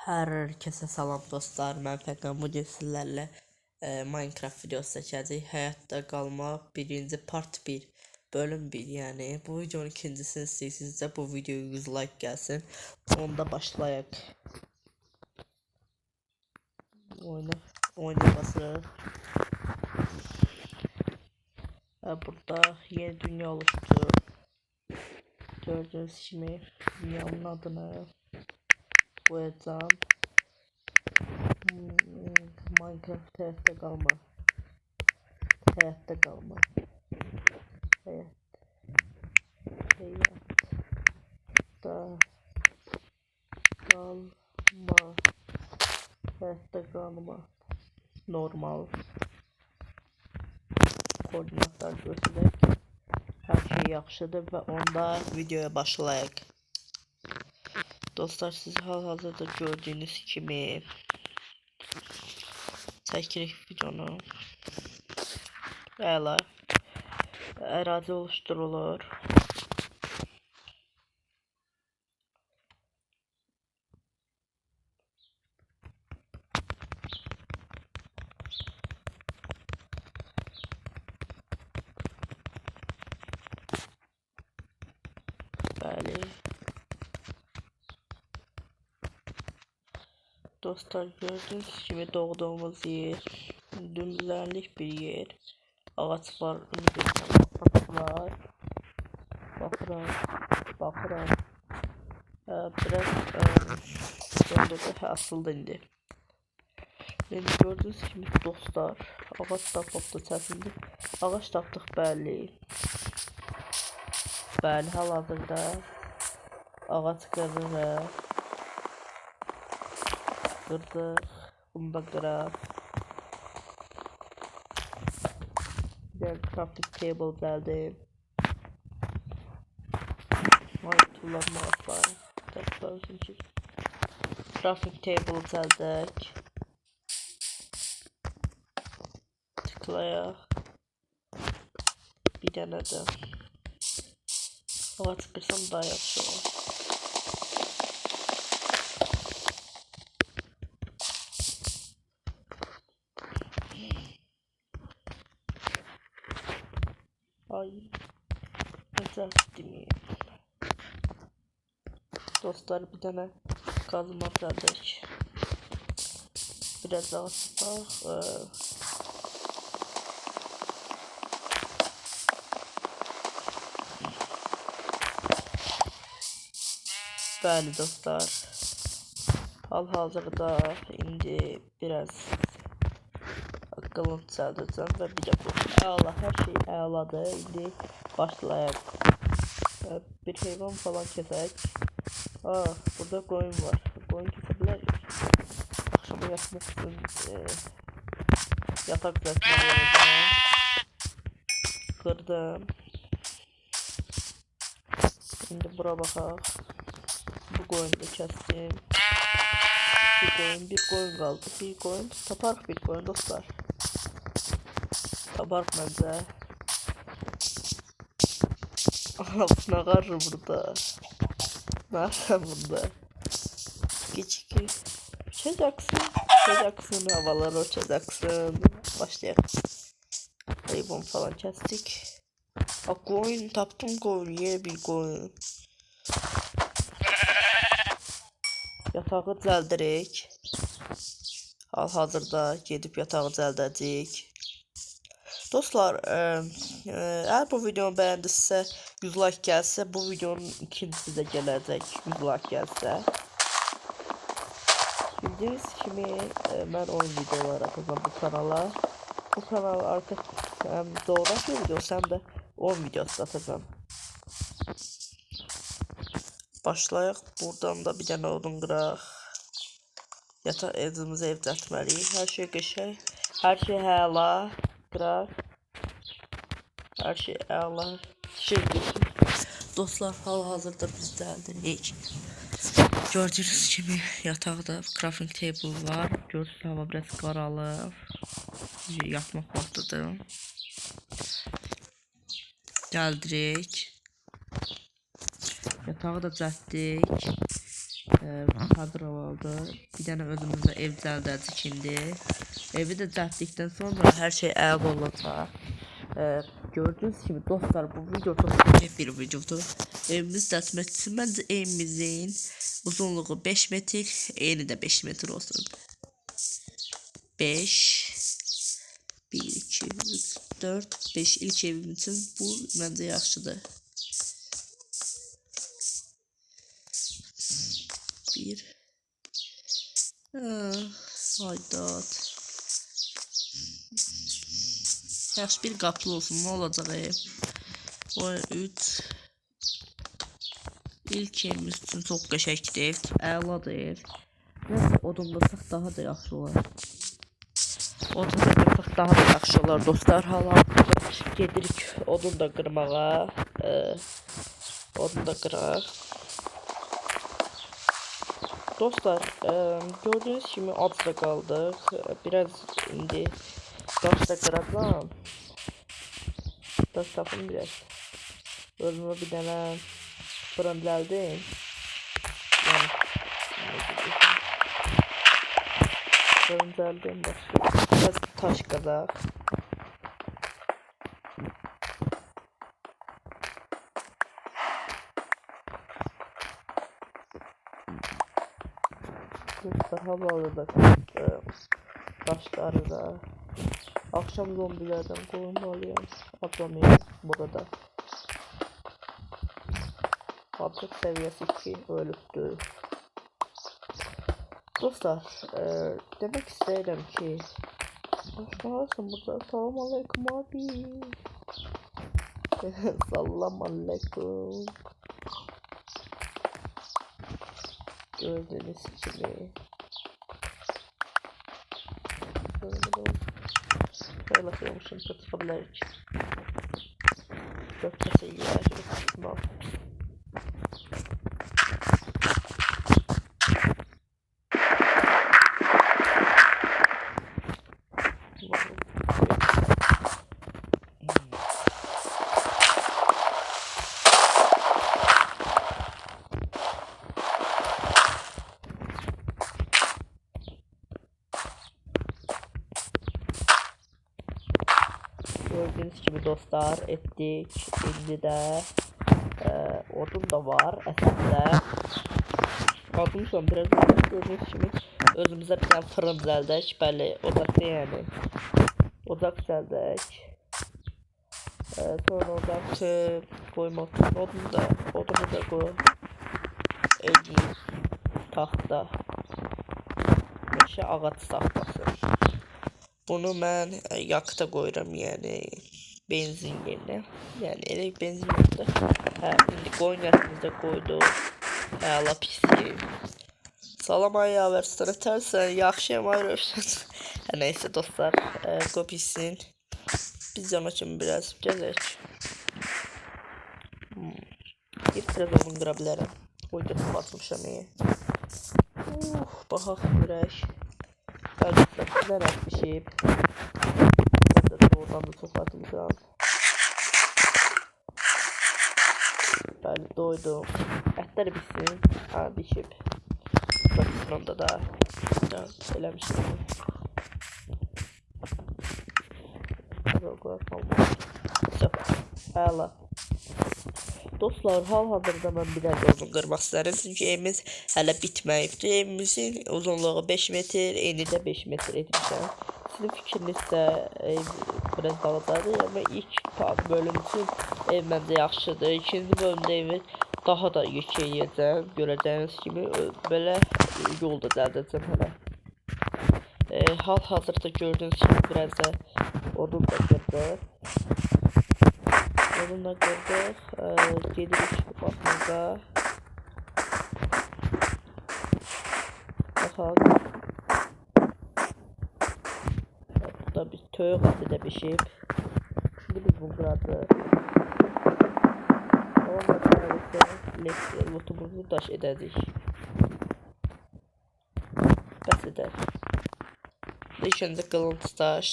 Herkese salam dostlar, mən Fəqan. Bugün sizlərlə Minecraft videosu çəkəcəyik. Həyatda qalmaq birinci part 1 bölüm 1, yəni bu videonun ikincisini istəyirsinizsə bu videoya 100 like gəlsin. Onda başlayaq. Oyuna basırıq. Burada yeni dünya oluştu. Gördüğünüz kimi dünyanın adını koyacağım. Minecraft hayatta kalma. Hayatta kalma. Hayatta kalma. Normal. Koordinatlar göstererek her şey yaxşıdır ve onda videoya başlayaq. Dostlar, siz hal-hazırda gördüğünüz kimi çəkirik videonu. Əla. Ərazi oluşturulur. Bəli. Dostlar, gördüğünüz gibi doğduğumuz yer düzenlik bir yer. Ağaç var, var. Bakıram. Biraz asıldı indi. Şimdi gördüğünüz gibi dostlar, ağaç tapıp da çəkildi. Ağaç tapdıq, bəli. Bəli, hal-hazırda ağaç qırırıq. Qırdıq. Bunu da qıraq. Bir crafting table gəldim. Tullanma var. Crafting table gəldik. Tıklayaq. Bir dənə də ağac qırsam daha yaxşı olur. Ay, düzelttim. Dostlar, bir tane kazma geldik. Biraz daha sıfır. Bəli dostlar, hal-hazırda indi biraz akıllı çaldıracağım ve bir de bu əla, her şey əladır. İndi başlayaq. Bir heyvan falan kesək. Burada koyun var. Koyun kesebiliriz. Akşama yatmak için yatak düzeltmem. Kırdım. Şimdi bura bakaq. Bu koyunu da kestim. Bir koyun kaldı. Bir koyun. Taparıq bir koyun dostlar. Taparıq məncə. Ne var burada? Ne var burada? Küçük. Uçacaksın, havalara uçacaksın. Başlayalım. Hayvan falan kestik. Koyun taptım, koyun, yeni bir koyun. Yatağı düzeldirik. Hal-hazırda gedib yatağı düzeldəcəyik. Dostlar, eğer bu videonu beğendinizsə 100 like gelse bu videonun ikincisi de gelecek. 100 like gelse. Bildiğiniz kimi ben oyun videoları atacağım bu kanala. Bu kanal artık hem doğrusu videosu hem de oyun videosu atacağım. Başlayaq. Buradan da bir tane odun qıraq. Yataq evimizi ev düzəltməliyik. Her şey qəşəng. Her şey əla. Qıraq. Her şey əla. Dostlar, hal-hazırda biz düzəldirik. Gördüğünüz gibi yataqda crafting table var. Gördüğünüz hava biraz qaralır. Yatmaq vaxtıdır. Gəldirik. Yatağı da düzəltdik. hazır oldu. Bir tane özümüzde ev düzəldəcək indi. Evi də düzəltdikdən sonra hər şey əla olacaq. Gördüğünüz gibi dostlar, bu video çok küçük bir videodur. Evimizi düzeltmek için bence evimizin uzunluğu 5 metre, eni de 5 metre olsun. 5 1 2 3 4 5 ilk evim için bu bence yaxşıdır. 1 haydat. Yaxşı bir qaplı olsun, ne olacaq ev? O 3 ilk evimiz üçün çox qəşəngdir ev, əladır ev. Neyse, odunlasaq daha da yaxşı olar. Odunlasaq daha da yaxşı olar dostlar. Hal-hazırda gedirik odun da qırmağa. Odun da qıraq. Dostlar, gördüğünüz kimi azda qaldıq. Biraz indi daş da qıracağam. Daş tapım biraz. Özümə bir dənə fırın düzəldim. Yani fırın düzəldim, biraz taş qazaq. Dostlar, havalıda taşları da akşam zombilerden korunmalıyım. Atlamayayım burada. Adlık seviyesi 2 ölüktür. Dostlar, demek isterim ki başlarsın burada. Salam aleyküm abi. Salam aleyküm. Gördüğünüz gibi şöyle koymuşum tutullar için. Köftesi yer kısmı. Gördüğünüz gibi dostlar ettik. Şimdi de odun da var əslində. Odun son biraz gördüğünüz gibi özümüzə bir tane fırın düzəldək. Bəli, ocaqda yəni. Ocaq düzəldək. Sonra oradan koymaq odunu da koy. Elgin, taxta. Meşə ağac taxtası. Bunu mən yakıta koyuram, yani benzin yerine. Yani elek benzin yoktu. Şimdi koyun yatımızda koyduk. Hala pisiyim. Salam ayağı versin. Tersen yaxşıyam ayrılırsan. Neyse dostlar, koy pissin. Biz yana için biraz gezək. Biraz onun qıra bilərəm. Uydurub atmışam iyi. Baxaq görək. Arkadaşlar pişip oradan da çok atmışam. Ben doydum. Etler pişsin. Ha pişip. Sonunda da eləmişim. Hala. Dostlar, hal-hazırda mən bir dənə odun qırmaq istəyirəm. Çünki evimiz hələ bitməyibdir. Evimizin uzunluğu 5 metr, eni də 5 metr etmişəm. Sizin fikrinizdə ev biraz balacadır. Yəni ilk bölüm üçün ev məncə yaxşıdır. İkinci bölümdə evi daha da yükləyəcəm. Görəcəyiniz kimi belə yol da düzəldəcəm hələ. Hal-hazırda gördüyünüz kimi biraz da odun da qırdıq. Odunla qırdıq. Gedirik baxmağa. Baxaq. Burada bir toyuq əti də pişib. Şimdi biz bunu qıracağıq. Ondan sonra lotumuzu daş edəcək. Bəs edər. İlk öncə qılıncı daş.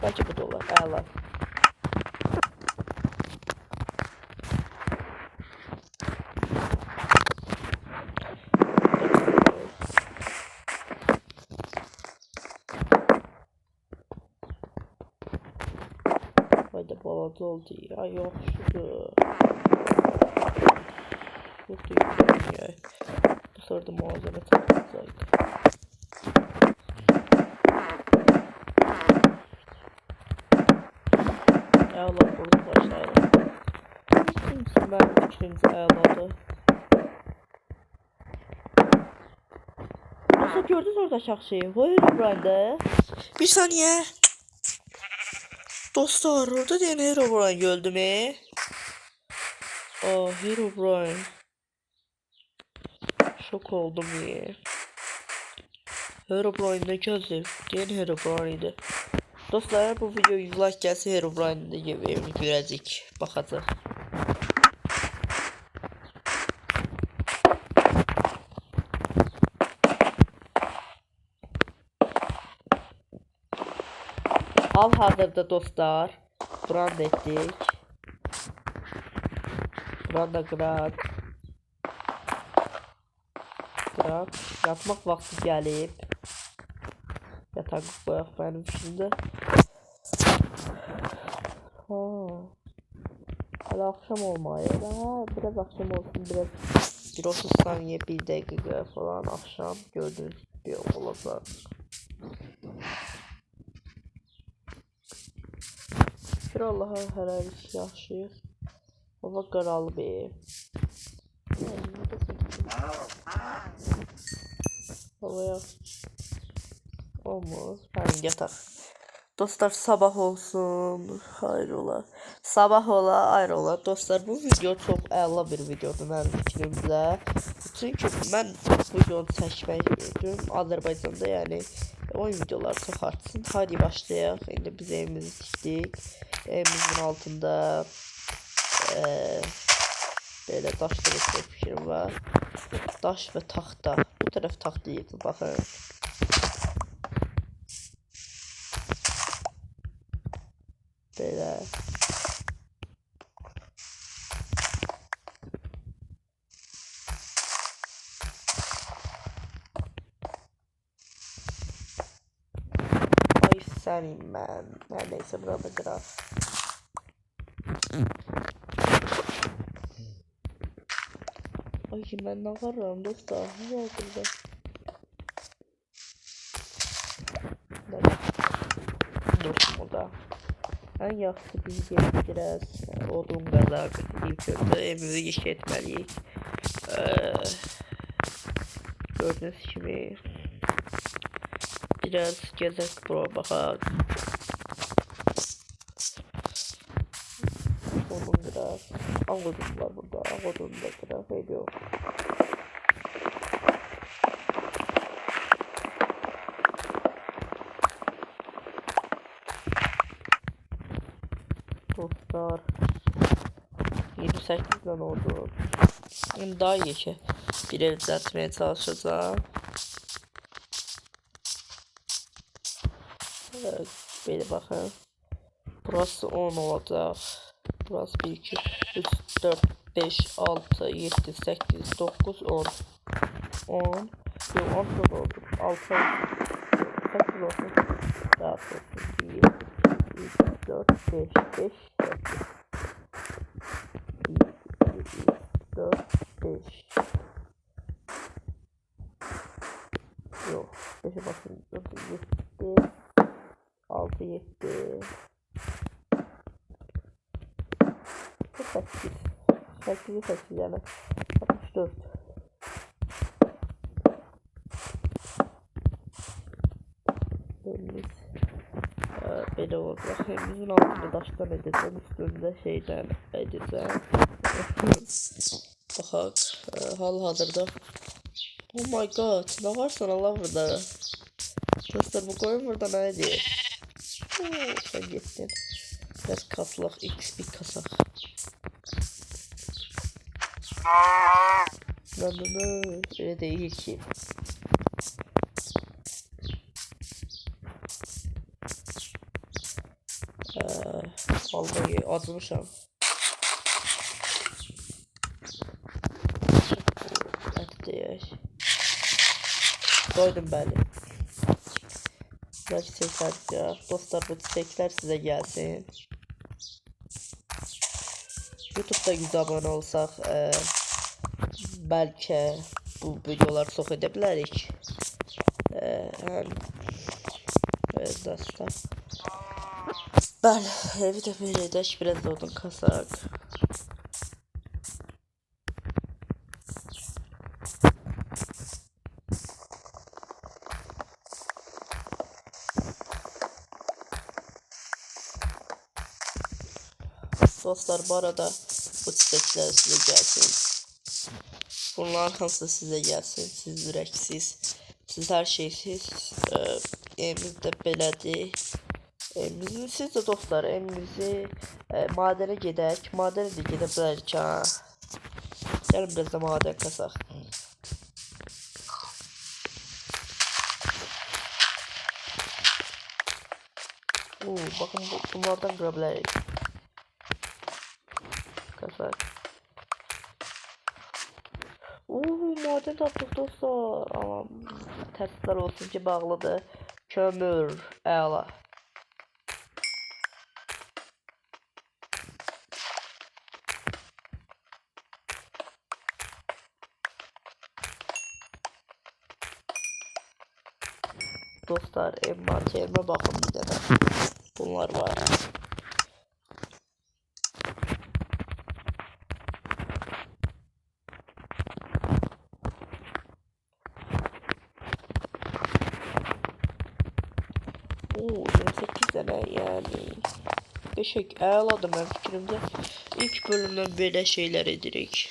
Bəlkə bu da olar. Əla. oldu ya, yaxşıdır. Burada yükləməyək. Bu sefer de malzeme tapacaq. Əla, burada başlayalım. Kimsin mənim fikrimcə əladır. Nasıl gördünüz orada şahşıyı? Herobrine. Bir saniye. Dostlar orada diyen Herobrine gördüm mü? Aa, Herobrine. Şok oldum ya. Herobrine ne gözüm? Diyen Herobrine'ydi. Dostlar bu video 100 like gelse Herobrine'de yemeğini görecek. Bakacağız. Hal-hazırda dostlar brand etdik. Branda qıraq. Yatmaq vaxtı gəlib. Yatağı qoyaq mənim fikrimdə. Hələ axşam olmayır. Biraz axşam olsun, biraz bir 30 saniye, 1 dəqiqə falan axşam gördüğünüz gibi olacaq. Şükür Allah'a hələlik yaxşıyıq. Hava qaralıb. Hava yaxşı. Olmaz. Həmin yataq. Dostlar sabah olsun. Hayrola. Sabah ola, ayrola. Dostlar bu video çok əla bir videodur mənim fikrimdə. Çünki mən bu videonu çəkmək istiyorum. Azərbaycanda yəni oyun videoları çox artsın. Hadi başlayaq. İndi biz evimizi tikdik. Evimizin altında böyle daşlı bir fikrim var. Daş ve taxta. Bu taraf taxta yedi. Baxın. Böyle. Ay senin ben. Neredeyse burada graf. Ay ben ne varım dostlar. Ne oldu burada? Dostum o da. En yaxşı biz biraz odun qazaq. İlk öncə evimizi iş etməliyik. Gördüğünüz kimi biraz gezək bura baxaq. Odun qıraq. Ağ odun var burada. Ağ odun da qıraq ediyor. Dostlar 28'den oldu. Şimdi daha iyi ki bir ev düzeltmeye çalışacağım. Evet, böyle bakın. Burası 10 olacak. Burası 1, 2, 3, 4, 5, 6, 7, 8, 9, 10. 10. Yok 10 çok oldu. 6 8 olsun. Rahat olsun. 1, 2, 3, 4, 5, 5, 4, 5. Yok. 5'e bakın. 7, 6, 7. 8. 8'i 8 yani. 64. Elimiz böyle olacak. Elimizin altında taştan edeceğim. Üstünde şeyden edeceğim. Bakak. Hal-hazırda. Oh my god. Ne varsa Allah burada. Dostlar bu koyun burada ne ediyor? Sen gittin. Biraz kaslak. XP kasak. Öyle değil ki. Vallahi azmışam. Doydum ben. Güzel çiçekler ya. Dostlar bu çiçekler size gelsin. YouTube'da 100 abone olsaq, bəlkə bu videolar çox edə bilərik. Həm dostlar. Bəli, evi də belə edək, biraz da odun kasaq. Dostlar, bu arada bu çiçekler size gelsin. Bunlar hamısı size gelsin. Siz ürəksiz, siz hər şeysiz. Evimizdə belədir. Siz də dostlar, evimizi madənə gedək. Madənə də gedə bilərik ha. Gəlin biraz da madən kasaq. Bakın bunlardan qıra bilərik. Kasaq. Maden tapdıq dostlar. Amma təsdiqlər olsun ki, bağlıdır. Kömür, əla. Dostlar, envanterime bakın bir de. Bunlar var. Oo, 28 tane yani. Beşik ağladım ben fikrimde. İlk bölümden böyle şeyler edirik.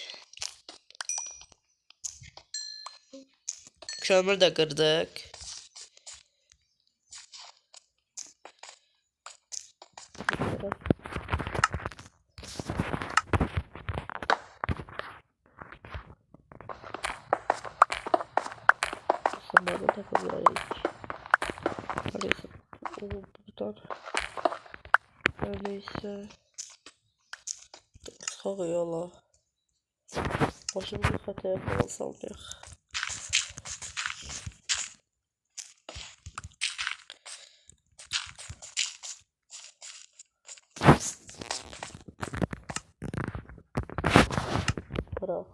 Kömür de kırdık. Bunları takılıyoruz. Neyse. Buradan. Öyleyse. Çıkak yola. Başımızı telefon sallayaq. Bırak.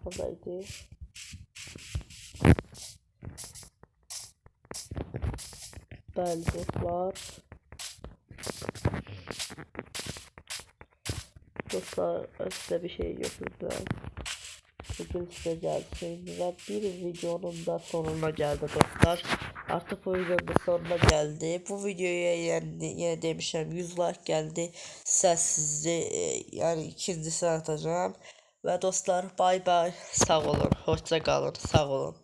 Buradaydı. Bəli dostlar. Dostlar, size bir şey götürdüm. Bugün size gelsin ve bir videonun da sonuna geldi dostlar. Artık bu videonun da sonuna geldi. Bu videoya yine demişim 100 like geldi. Sessizce yani ikincisini atacağım. Ve dostlar bay bay, sağ olun, hoşça kalın, sağ olun.